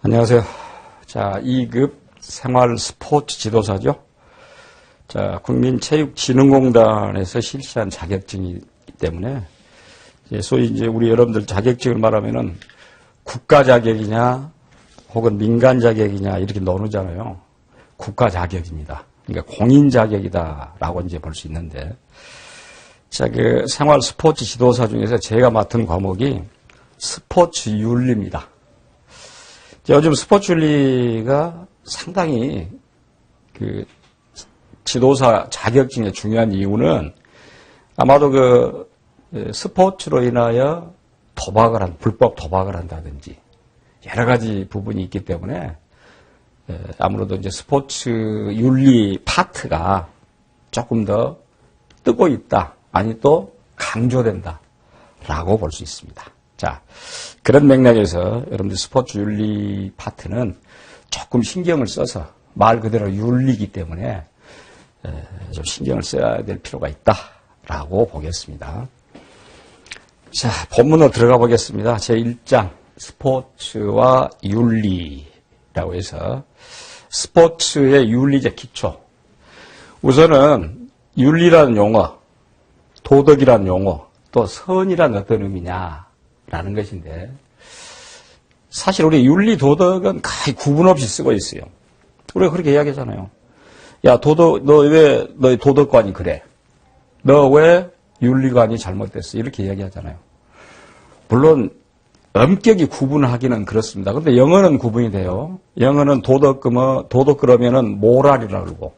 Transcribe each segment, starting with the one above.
안녕하세요. 자, 2급 생활 스포츠 지도사죠. 자, 국민체육진흥공단에서 실시한 자격증이기 때문에, 소위 이제 우리 여러분들 자격증을 말하면은 국가 자격이냐, 혹은 민간 자격이냐, 이렇게 나누잖아요. 국가 자격입니다. 그러니까 공인 자격이다라고 이제 볼 수 있는데, 자, 그 생활 스포츠 지도사 중에서 제가 맡은 과목이 스포츠 윤리입니다. 요즘 스포츠 윤리가 상당히 그 지도사 자격증의 중요한 이유는 아마도 그 스포츠로 인하여 불법 도박을 한다든지 여러 가지 부분이 있기 때문에 아무래도 이제 스포츠 윤리 파트가 조금 더 뜨고 있다, 아니 또 강조된다라고 볼 수 있습니다. 자, 그런 맥락에서 여러분들 스포츠 윤리 파트는 조금 신경을 써서 말 그대로 윤리이기 때문에 좀 신경을 써야 될 필요가 있다라고 보겠습니다. 자, 본문으로 들어가 보겠습니다. 제1장 스포츠와 윤리라고 해서 스포츠의 윤리적 기초. 우선은 윤리라는 용어, 도덕이라는 용어, 또 선이라는 어떤 의미냐라는 것인데, 사실 우리 윤리 도덕은 거의 구분 없이 쓰고 있어요. 우리가 그렇게 이야기하잖아요. 야, 너의 도덕관이 그래. 너 왜 윤리관이 잘못됐어? 이렇게 이야기하잖아요. 물론 엄격히 구분하기는 그렇습니다. 그런데 영어는 구분이 돼요. 영어는 도덕 그러면은 모랄이라고 그러고,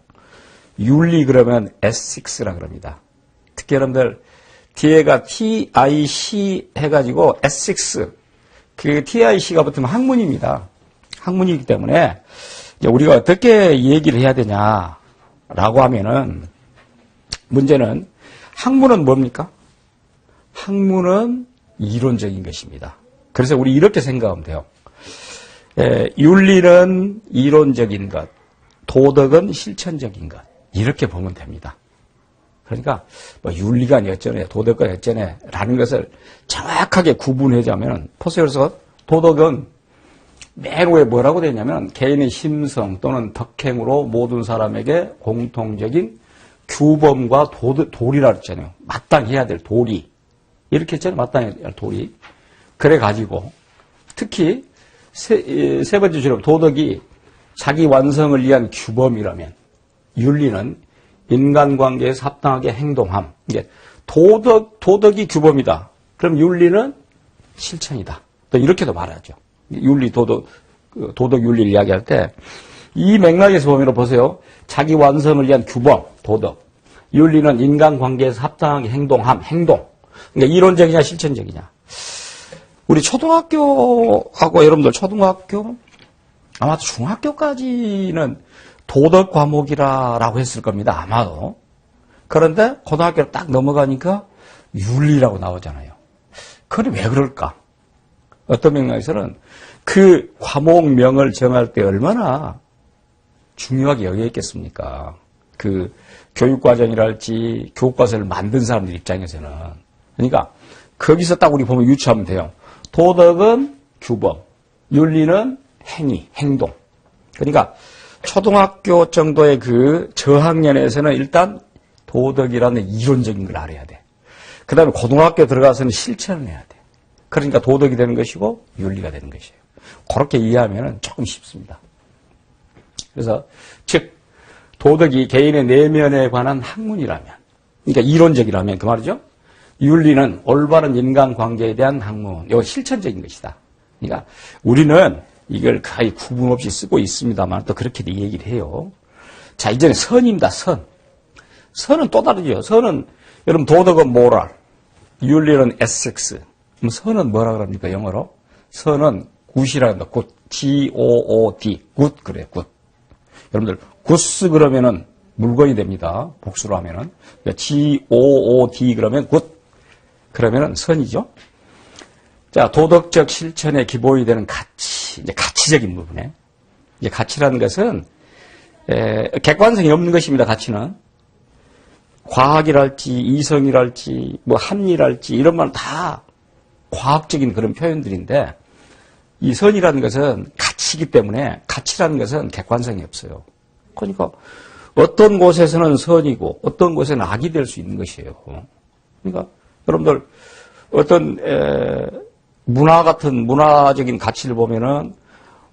윤리 그러면 ethics라 그럽니다. 특히 여러분들 뒤에가 TIC 해가지고 ethics, 그 TIC가 붙으면 학문입니다. 학문이기 때문에 이제 우리가 어떻게 얘기를 해야 되냐라고 하면은, 문제는 학문은 뭡니까? 학문은 이론적인 것입니다. 그래서 우리 이렇게 생각하면 돼요. 윤리는 이론적인 것, 도덕은 실천적인 것, 이렇게 보면 됩니다. 그러니까 뭐 윤리관이 어쩌네, 도덕관이 어쩌네 라는 것을 정확하게 구분하자면, 포스에서 도덕은 맨 위에 뭐라고 되냐면 개인의 심성 또는 덕행으로 모든 사람에게 공통적인 규범과 도리라 했잖아요. 마땅히 해야 될 도리, 이렇게 했잖아요. 마땅히 해야 될 도리. 그래 가지고 특히 세 번째 줄에 도덕이 자기 완성을 위한 규범이라면, 윤리는 인간관계에서 합당하게 행동함. 이게 도덕이 규범이다. 그럼 윤리는 실천이다. 또 이렇게도 말하죠. 윤리, 도덕 윤리를 이야기할 때 이 맥락에서 보면 보세요. 자기 완성을 위한 규범, 도덕. 윤리는 인간관계에서 합당하게 행동함, 행동. 그러니까 이론적이냐 실천적이냐. 우리 초등학교하고 여러분들 초등학교, 아마도 중학교까지는 도덕 과목이라고 했을 겁니다. 아마도. 그런데 고등학교로 딱 넘어가니까 윤리라고 나오잖아요. 그건 왜 그럴까? 어떤 맥락에서는 그 과목명을 정할 때 얼마나 중요하게 여겨있겠습니까? 그 교육과정이랄지 교과서를 만든 사람들 입장에서는. 그러니까 거기서 딱 우리 보면 유추하면 돼요. 도덕은 규범, 윤리는 행위, 행동. 그러니까 초등학교 정도의 그 저학년에서는 일단 도덕이라는 이론적인 걸 알아야 돼. 그 다음에 고등학교 들어가서는 실천을 해야 돼. 그러니까 도덕이 되는 것이고 윤리가 되는 것이에요. 그렇게 이해하면 조금 쉽습니다. 그래서 즉 도덕이 개인의 내면에 관한 학문이라면, 그러니까 이론적이라면 그 말이죠. 윤리는 올바른 인간관계에 대한 학문, 이거 실천적인 것이다. 그러니까 우리는 이걸 거의 구분 없이 쓰고 있습니다만 또 그렇게 얘기를 해요. 자, 이제는 선입니다. 선은 또 다르죠. 선은 여러분 도덕은 모랄, 윤리는 ethics. 그럼 선은 뭐라 그럽니까? 영어로? 선은 굿이라 합니다. 굿, G-O-O-D, 굿 그래요. 굿. 여러분들 굿스 그러면은 물건이 됩니다. 복수로 하면은 G-O-O-D 그러면 굿. 그러면은 선이죠. 자, 도덕적 실천의 기본이 되는 가치, 이제 가치적인 부분에, 이제 가치라는 것은 객관성이 없는 것입니다. 가치는 과학이랄지 이성이랄지 뭐 합리랄지 이런 말 다 과학적인 그런 표현들인데, 이 선이라는 것은 가치이기 때문에 가치라는 것은 객관성이 없어요. 그러니까 어떤 곳에서는 선이고 어떤 곳에는 악이 될 수 있는 것이에요. 그러니까 여러분들 어떤 문화 같은 문화적인 가치를 보면은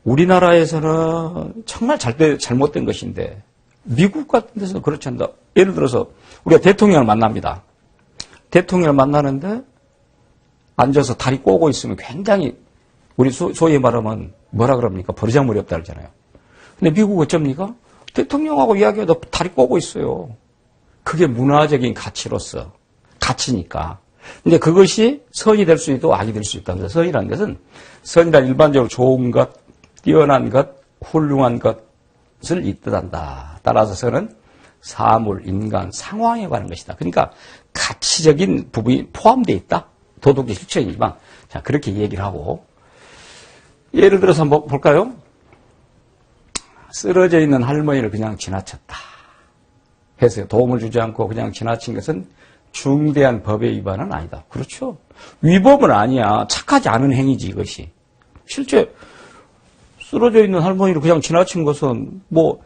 우리나라에서는 정말 잘못된 것인데 미국 같은 데서는 그렇지 않다. 예를 들어서 우리가 대통령을 만납니다. 대통령을 만나는데 앉아서 다리 꼬고 있으면 굉장히 우리 소위 말하면 뭐라 그럽니까? 버르장머리 없다 그러잖아요. 근데 미국 어쩝니까? 대통령하고 이야기해도 다리 꼬고 있어요. 그게 문화적인 가치로서 가치니까. 근데 그것이 선이 될 수 있고 악이 될 수 있다. 그래서 선이라는 것은 선이란 일반적으로 좋은 것, 뛰어난 것, 훌륭한 것을 뜻한다. 따라서 선은 사물, 인간, 상황에 관한 것이다. 그러니까 가치적인 부분이 포함되어 있다. 도덕적 실천이지만 자 그렇게 얘기를 하고 예를 들어서 한번 볼까요? 쓰러져 있는 할머니를 그냥 지나쳤다 해서 도움을 주지 않고 그냥 지나친 것은 중대한 법의 위반은 아니다. 그렇죠. 위법은 아니야. 착하지 않은 행위지 이것이. 실제 쓰러져 있는 할머니를 그냥 지나친 것은 뭐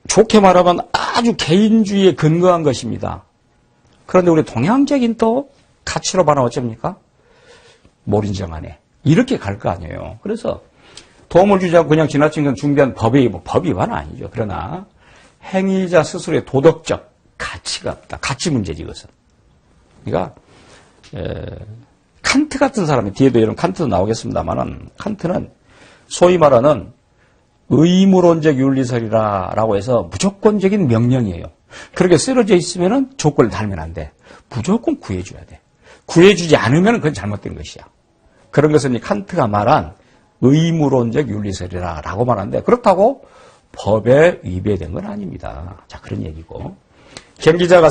좋게 말하면 아주 개인주의에 근거한 것입니다. 그런데 우리 동양적인 또 가치로 말하면 어쩝니까? 몰인정하네. 이렇게 갈 거 아니에요. 그래서 도움을 주지 않고 그냥 지나친 건 중대한 법의 위반은 아니죠. 그러나 행위자 스스로의 도덕적 가치가 없다. 가치 문제지 이것은. 그러니까 칸트 같은 사람이 뒤에도 이런 칸트도 나오겠습니다만은 칸트는 소위 말하는 의무론적 윤리설이라고 해서 무조건적인 명령이에요. 그렇게 쓰러져 있으면은 조건을 달면 안 돼. 무조건 구해줘야 돼. 구해주지 않으면 그건 잘못된 것이야. 그런 것은 칸트가 말한 의무론적 윤리설이라고 말하는데 그렇다고 법에 위배된 건 아닙니다. 자, 그런 얘기고. 경기자가